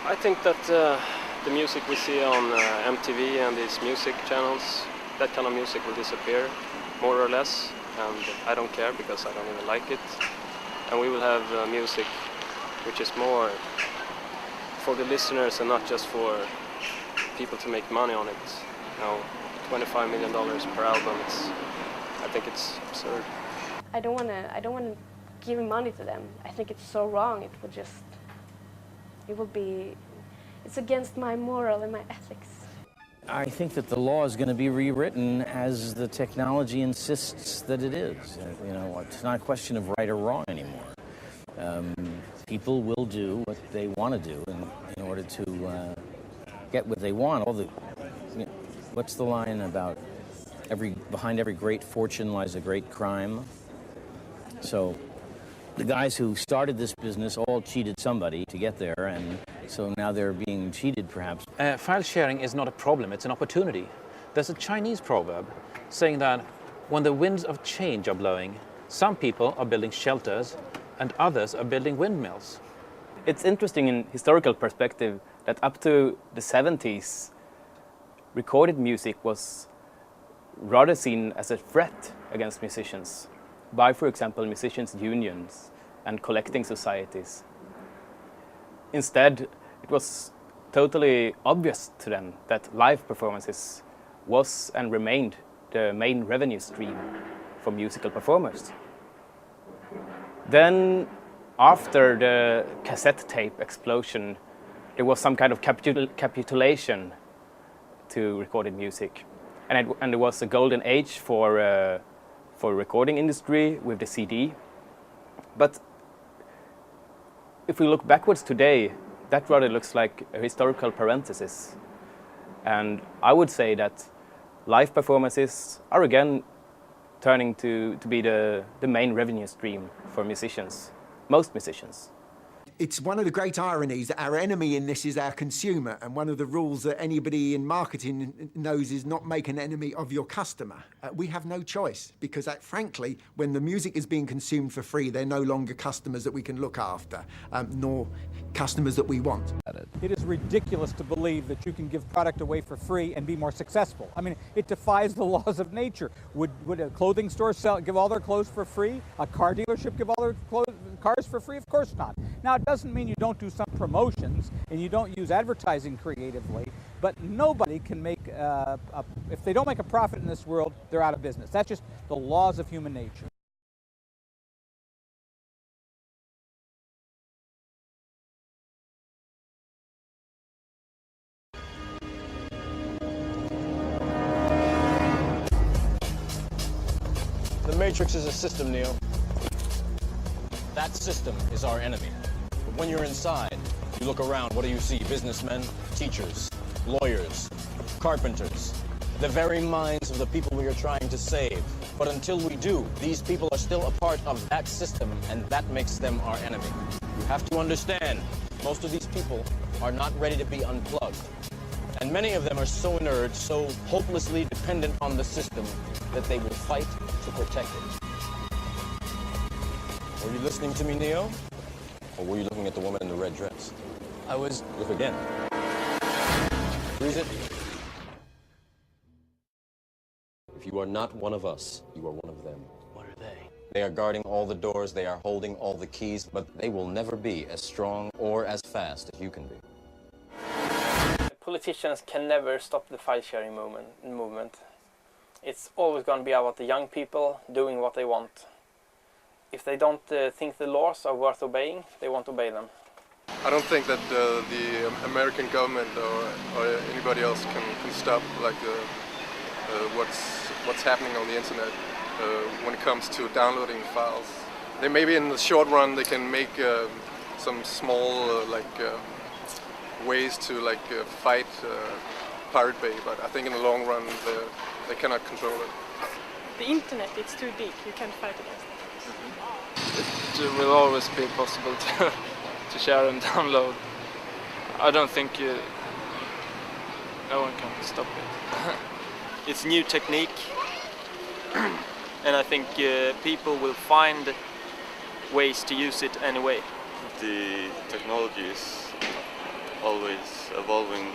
I think that the music we see on MTV and these music channels, that kind of music will disappear, more or less, and I don't care because I don't even like it. And we will have music which is more for the listeners and not just for people to make money on it. You know, $25 million per album, I think it's absurd. I don't want to give money to them. I think it's so wrong. It's against my moral and my ethics. I think that the law is going to be rewritten as the technology insists that it is. You know, it's not a question of right or wrong anymore. People will do what they want to do in order to get what they want. What's the line about behind every great fortune lies a great crime? So the guys who started this business all cheated somebody to get there, and so now they're being cheated, perhaps. File sharing is not a problem, it's an opportunity. There's a Chinese proverb saying that when the winds of change are blowing, some people are building shelters and others are building windmills. It's interesting in historical perspective that up to the 70s, recorded music was rather seen as a threat against musicians by, for example, musicians' unions and collecting societies. Instead, it was totally obvious to them that live performances was and remained the main revenue stream for musical performers. Then, after the cassette tape explosion, there was some kind of capitulation to recorded music. And there was a golden age for recording industry with the CD. But if we look backwards today, that rather looks like a historical parenthesis. And I would say that live performances are again turning to be the main revenue stream for musicians, most musicians. It's one of the great ironies that our enemy in this is our consumer, and one of the rules that anybody in marketing knows is not make an enemy of your customer. We have no choice, because frankly, when the music is being consumed for free, they're no longer customers that we can look after, nor customers that we want. It is ridiculous to believe that you can give product away for free and be more successful. I mean, it defies the laws of nature. Would a clothing store give all their clothes for free? A car dealership give all their cars for free? Of course not. Now, it doesn't mean you don't do some promotions and you don't use advertising creatively, but nobody can make, if they don't make a profit in this world, they're out of business. That's just the laws of human nature. The Matrix is a system, Neo. That system is our enemy. But when you're inside, you look around, what do you see? Businessmen, teachers, lawyers, carpenters, the very minds of the people we are trying to save. But until we do, these people are still a part of that system, and that makes them our enemy. You have to understand, most of these people are not ready to be unplugged. And many of them are so inert, so hopelessly dependent on the system, that they will fight to protect it. Were you listening to me, Neo? Or were you looking at the woman in the red dress? I was... Look again. Freeze it. If you are not one of us, you are one of them. What are they? They are guarding all the doors, they are holding all the keys, but they will never be as strong or as fast as you can be. Politicians can never stop the file-sharing movement. It's always going to be about the young people doing what they want. If they don't think the laws are worth obeying, they won't obey them. I don't think that the American government or anybody else can stop what's happening on the internet when it comes to downloading files. Maybe in the short run they can make some small ways to fight Pirate Bay, but I think in the long run they cannot control it. The internet, it's too big, you can't fight against it. It will always be possible to share and download. I don't think no one can stop it. It's a new technique, and I think people will find ways to use it anyway. The technology is always evolving.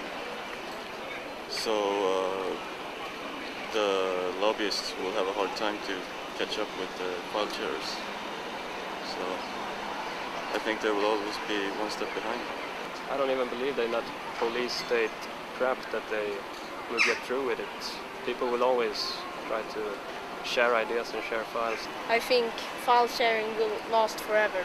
So the lobbyists will have a hard time to catch up with the file sharers. So I think they will always be one step behind. I don't even believe they're not police state crap that they will get through with it. People will always try to share ideas and share files. I think file sharing will last forever.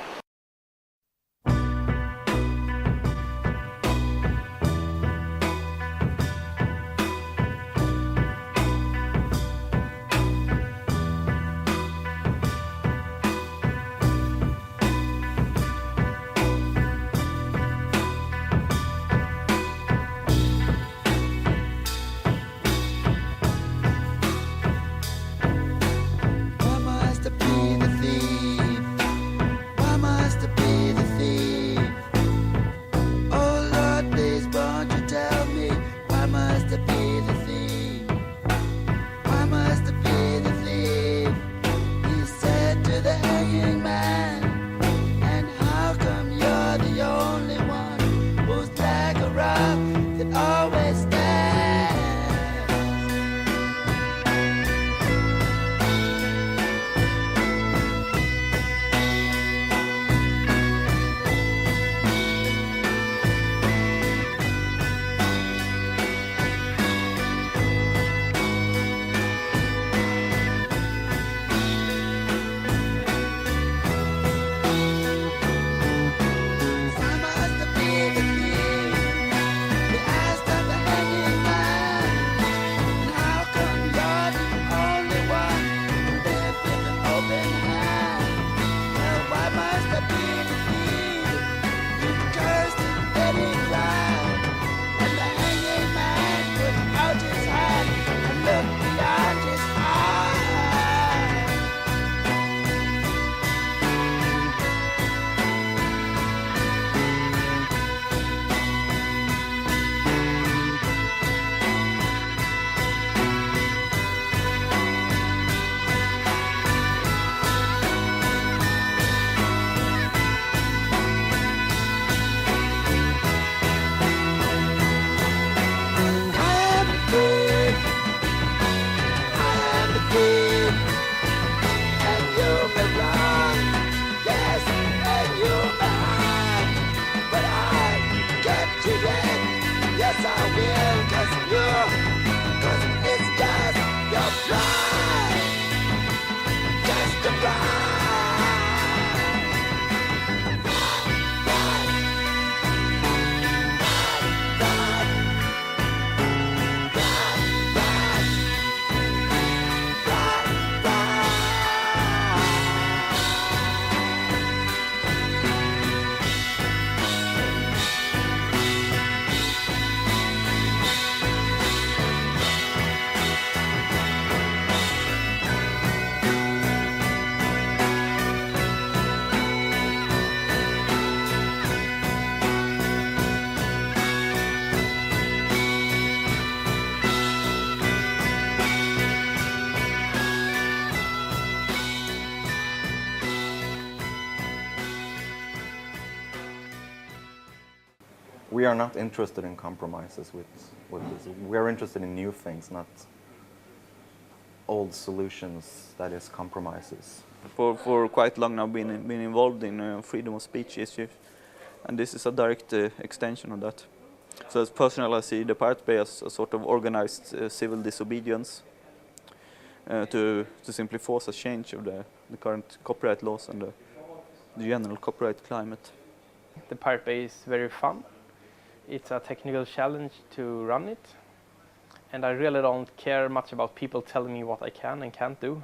We are not interested in compromises with this. We are interested in new things, not old solutions, that is compromises. For quite long now been involved in freedom of speech issues, and this is a direct extension of that. So as personal, I see the Pirate Bay as a sort of organized civil disobedience to simply force a change of the current copyright laws and the general copyright climate. The Pirate Bay is very fun. It's a technical challenge to run it, and I really don't care much about people telling me what I can and can't do.